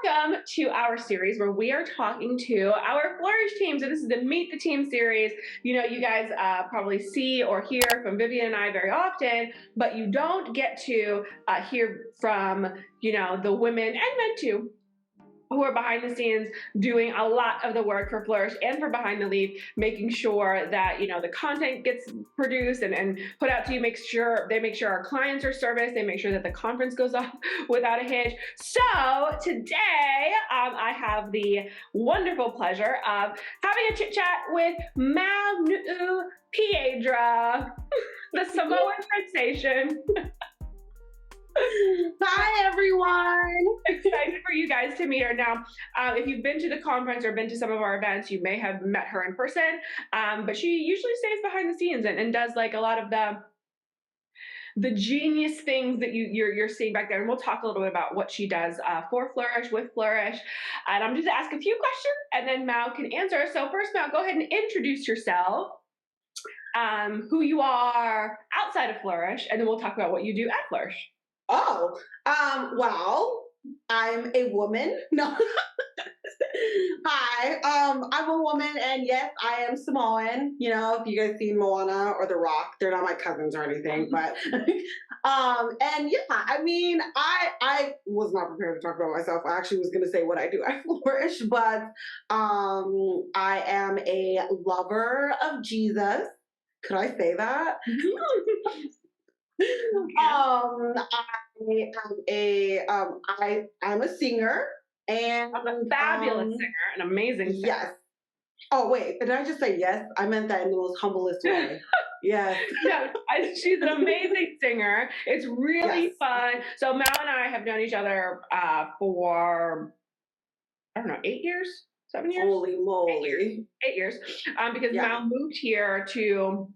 welcome to our series where we are talking to our Flourish team. So this is the Meet the Team series. You know, you guys probably see or hear from Vivian and I very often, but you don't get to hear from, you know, the women and men too, who are behind the scenes doing a lot of the work for Flourish and for Behind the Leaf, making sure that, you know, the content gets produced and put out to you, make sure our clients are serviced, they make sure that the conference goes off without a hitch. So today I have the wonderful pleasure of having a chit chat with Manu Piedra, the Samoan sensation. Hi, everyone. Excited for you guys to meet her. Now, if you've been to the conference or been to some of our events, you may have met her in person, but she usually stays behind the scenes and does like a lot of the genius things that you're seeing back there. And we'll talk a little bit about what she does for Flourish, with Flourish. And I'm just gonna ask a few questions and then Mal can answer. So first, Mal, go ahead and introduce yourself, who you are outside of Flourish, and then we'll talk about what you do at Flourish. Oh, well, I'm a woman. No. Hi, I'm a woman, and yes, I am Samoan. You know, if you guys see Moana or The Rock, they're not my cousins or anything, but, and yeah, I mean, I was not prepared to talk about myself. I actually was going to say what I do at Flourish, but, I am a lover of Jesus. Could I say that? I'm a singer, and I'm a fabulous singer, an amazing singer. Yes. Oh wait, did I just say yes? I meant that in the most humblest way. Yes. No, she's an amazing singer. It's really fun. So Mal and I have known each other for, I don't know, 8 years, 7 years. Holy moly! 8 years. Because Mal moved here to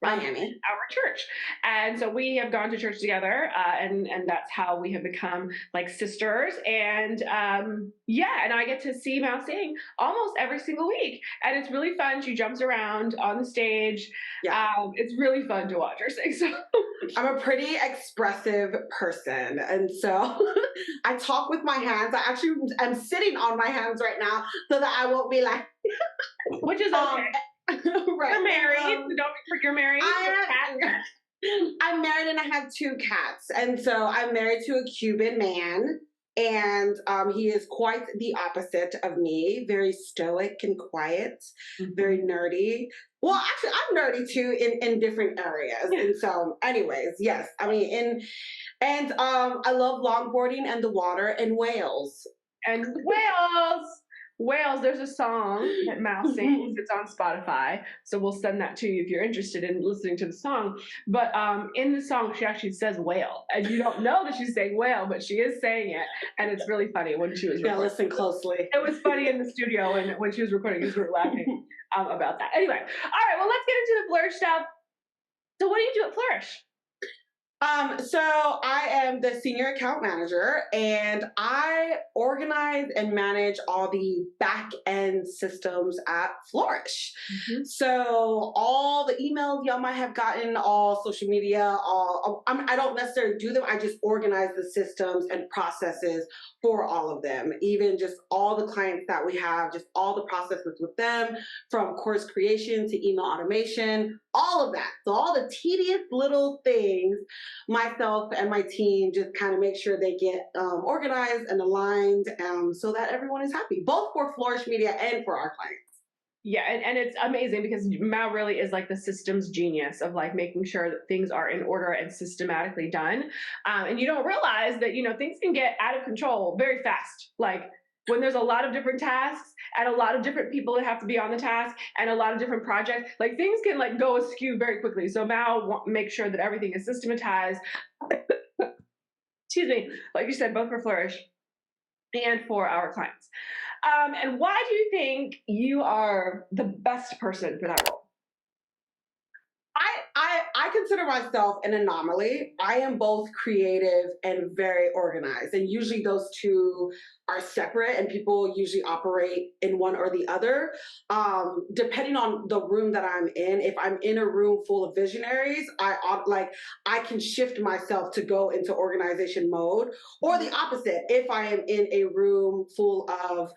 Miami, our church, and so we have gone to church together, and that's how we have become like sisters. And and I get to see Mal sing almost every single week, and it's really fun. She jumps around on the stage. It's really fun to watch her sing. So I'm a pretty expressive person, and so I talk with my hands. I actually am sitting on my hands right now so that I won't be like, which is okay. Right. You're married, so don't forget you're married. I'm married and I have 2 cats. And so I'm married to a Cuban man, and he is quite the opposite of me. Very stoic and quiet, very nerdy. Well, actually, I'm nerdy too in different areas. And so anyways, yes. I mean, I love longboarding and the water and whales. And Whales, there's a song that Mal sings. It's on Spotify, so we'll send that to you if you're interested in listening to the song. But in the song, she actually says whale, and you don't know that she's saying whale, but she is saying it, and it's really funny when she was recording. Yeah, listen closely. It was funny in the studio, and when she was recording, we were laughing about that. Anyway, all right, well, let's get into the Flourish stuff. So what do you do at Flourish? So I am the senior account manager, and I organize and manage all the back end systems at Flourish. So all the emails y'all might have gotten, all social media, I don't necessarily do them. I just organize the systems and processes for all of them, even just all the clients that we have, just all the processes with them, from course creation to email automation, all of that. So all the tedious little things, myself and my team just kind of make sure they get organized and aligned, so that everyone is happy, both for Flourish Media and for our clients. Yeah, and it's amazing because Mal really is like the systems genius of like making sure that things are in order and systematically done. And you don't realize that, you know, things can get out of control very fast. Like when there's a lot of different tasks and a lot of different people that have to be on the task and a lot of different projects, like things can like go askew very quickly. So Mal makes sure that everything is systematized. Excuse me, like you said, both for Flourish and for our clients. And why do you think you are the best person for that role? I consider myself an anomaly. I am both creative and very organized, and usually those two are separate, and people usually operate in one or the other. Depending on the room that I'm in, if I'm in a room full of visionaries, I can shift myself to go into organization mode, or the opposite. If I am in a room full of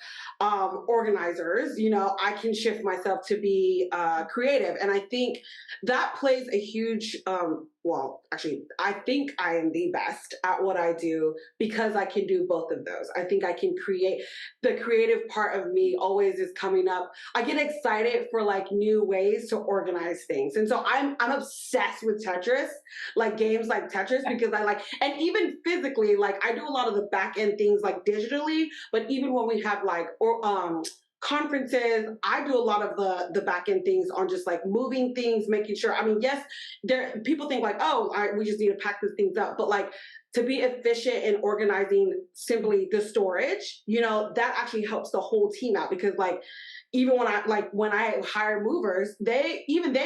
organizers, you know, I can shift myself to be creative. And I think that plays a huge well, actually, I think I am the best at what I do because I can do both of those. I think I can create. The creative part of me always is coming up. I get excited for like new ways to organize things. And so I'm obsessed with Tetris, like games like Tetris, because I like, and even physically, like I do a lot of the back end things like digitally, but even when we have like, conferences, I do a lot of the back end things on just like moving things, making sure. I mean, yes, there people think like, oh, we just need to pack these things up, but like to be efficient in organizing simply the storage, you know, that actually helps the whole team out, because like even when I hire movers, they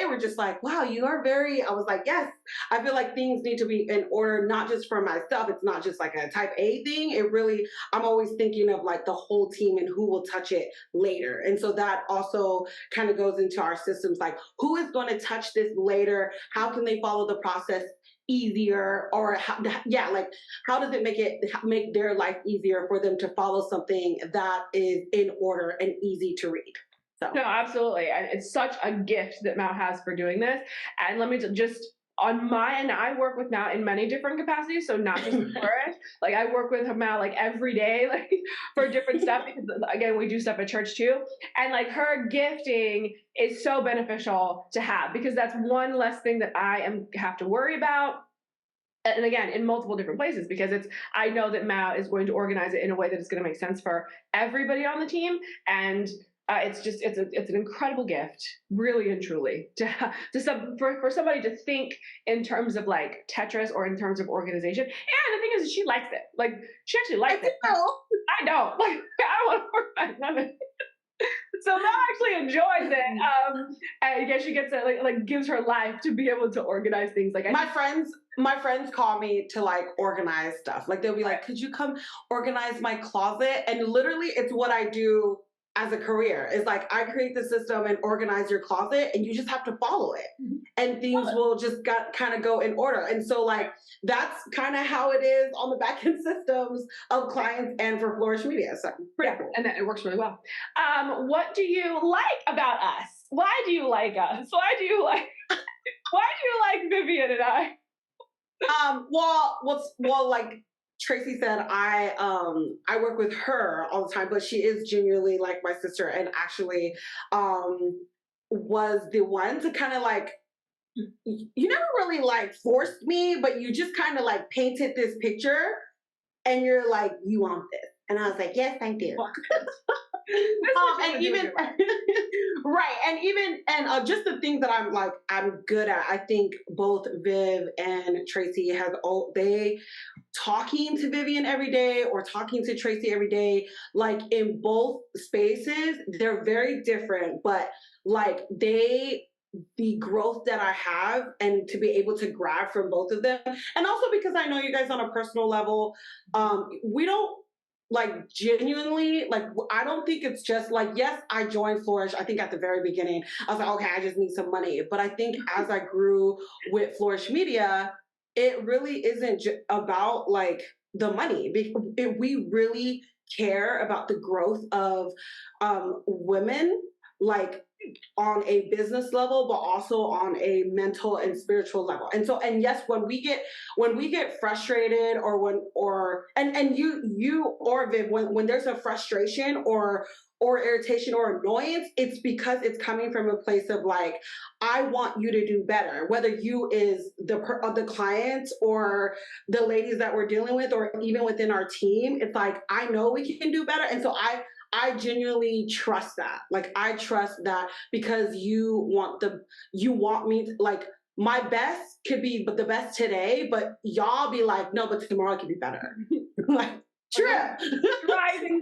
were just like, wow, you are very, I was like, yes, I feel like things need to be in order, not just for myself. It's not just like a type A thing. It really, I'm always thinking of like the whole team and who will touch it later. And so that also kind of goes into our systems, like who is going to touch this later? How can they follow the process easier? Or how does it make their life easier for them to follow something that is in order and easy to read? So. No, absolutely. And it's such a gift that Mal has for doing this. And let me just, on my end, I work with Mal in many different capacities. So not just Flourish. Like I work with Mal like every day, like for different stuff, because again, we do stuff at church too. And like her gifting is so beneficial to have, because that's one less thing that I have to worry about. And again, in multiple different places, because I know that Mal is going to organize it in a way that is going to make sense for everybody on the team. And it's an incredible gift, really and truly, for somebody to think in terms of like Tetris or in terms of organization. And the thing is, she likes it. Like she actually likes it. I don't. Like I want to organize none of it. So Mel actually enjoys it. And yeah, she gets it, like gives her life to be able to organize things. Like my friends call me to like organize stuff. Like they'll be like, could you come organize my closet? And literally it's what I do as a career. Is like I create the system and organize your closet, and you just have to follow it, and things will just kind of go in order. And so like that's kind of how it is on the back end systems of clients and for Flourish Media. So pretty cool. And it works really well. What do you like about us? Why do you like us? Why do you like Vivian and I? Well, like Tracy said, I work with her all the time, but she is genuinely like my sister, and actually was the one to kind of like, you never really like forced me, but you just kind of like painted this picture and you're like, you want this. And I was like, yes, I do. And even right, and just the things that I'm good at. I think both Viv and Tracy they talking to Vivian every day or talking to Tracy every day. Like in both spaces, they're very different, but like the growth that I have and to be able to grab from both of them, and also because I know you guys on a personal level, we don't. Like genuinely, like I don't think it's just like, yes, I joined Flourish. I think at the very beginning, I was like, okay, I just need some money. But I think as I grew with Flourish Media, it really isn't about like the money. We really care about the growth of women, like on a business level, but also on a mental and spiritual level. And so, and yes, when we get frustrated and you or Viv, when there's a frustration or irritation or annoyance, it's because it's coming from a place of like, I want you to do better, whether you is the clients or the ladies that we're dealing with, or even within our team. It's like, I know we can do better. And so I genuinely trust that. Like I trust that because you want me to, like my best could be but the best today, but y'all be like, no, but tomorrow could be better. Like true. And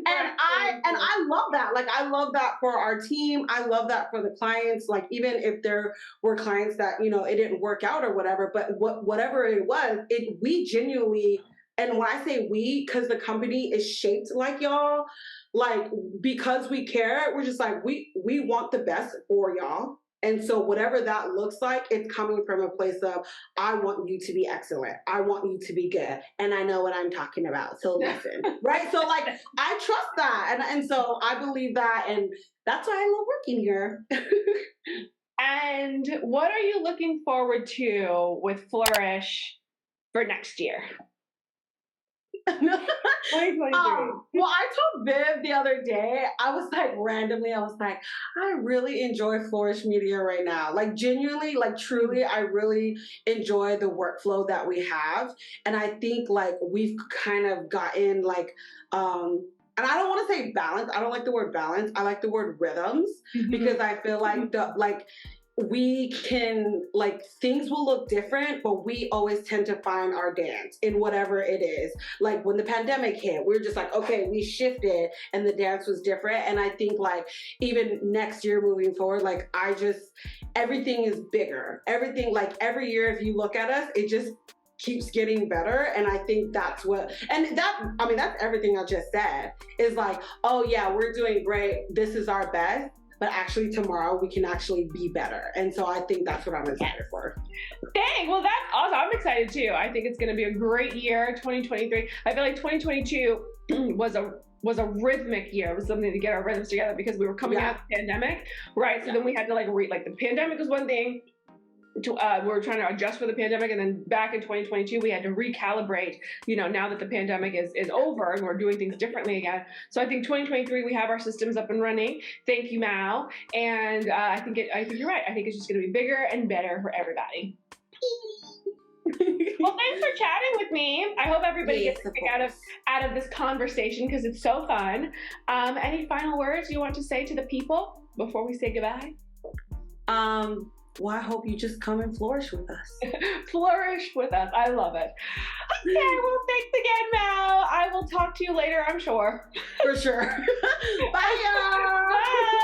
I love that. Like I love that for our team. I love that for the clients. Like even if there were clients that, you know, it didn't work out or whatever, but whatever it was, we genuinely And when I say we, because the company is shaped like y'all, like because we care, we're just like, we want the best for y'all. And so whatever that looks like, it's coming from a place of, I want you to be excellent. I want you to be good. And I know what I'm talking about. So listen, right? So like, I trust that. And so I believe that. And that's why I love working here. And what are you looking forward to with Flourish for next year? 2023. Well, I told Viv the other day, I was like, I really enjoy Flourish Media right now. Like genuinely, like truly, I really enjoy the workflow that we have. And I think like we've kind of gotten like, and I don't want to say balance. I don't like the word balance. I like the word rhythms, because I feel like we can, like, things will look different, but we always tend to find our dance in whatever it is. Like when the pandemic hit, we were just like, okay, we shifted and the dance was different. And I think like even next year moving forward, like everything is bigger. Everything, like every year, if you look at us, it just keeps getting better. And I think that's everything I just said is like, oh yeah, we're doing great. This is our best. But actually tomorrow we can actually be better. And so I think that's what I'm excited for. Dang, well that's awesome. I'm excited too. I think it's gonna be a great year, 2023. I feel like 2022 was a rhythmic year. It was something to get our rhythms together because we were coming out of the pandemic, right? So then we had to like the pandemic was one thing. We were trying to adjust for the pandemic, and then back in 2022 we had to recalibrate, now that the pandemic is over and we're doing things differently again. So I think 2023 we have our systems up and running. Thank you, Mal. And I think you're right. I think it's just going to be bigger and better for everybody. Well, thanks for chatting with me. I hope everybody gets something out of this conversation because it's so fun. Any final words you want to say to the people before we say goodbye? Well, I hope you just come and flourish with us. Flourish with us. I love it. Okay, well, thanks again, Mal. I will talk to you later, I'm sure. For sure. Bye, y'all. Bye.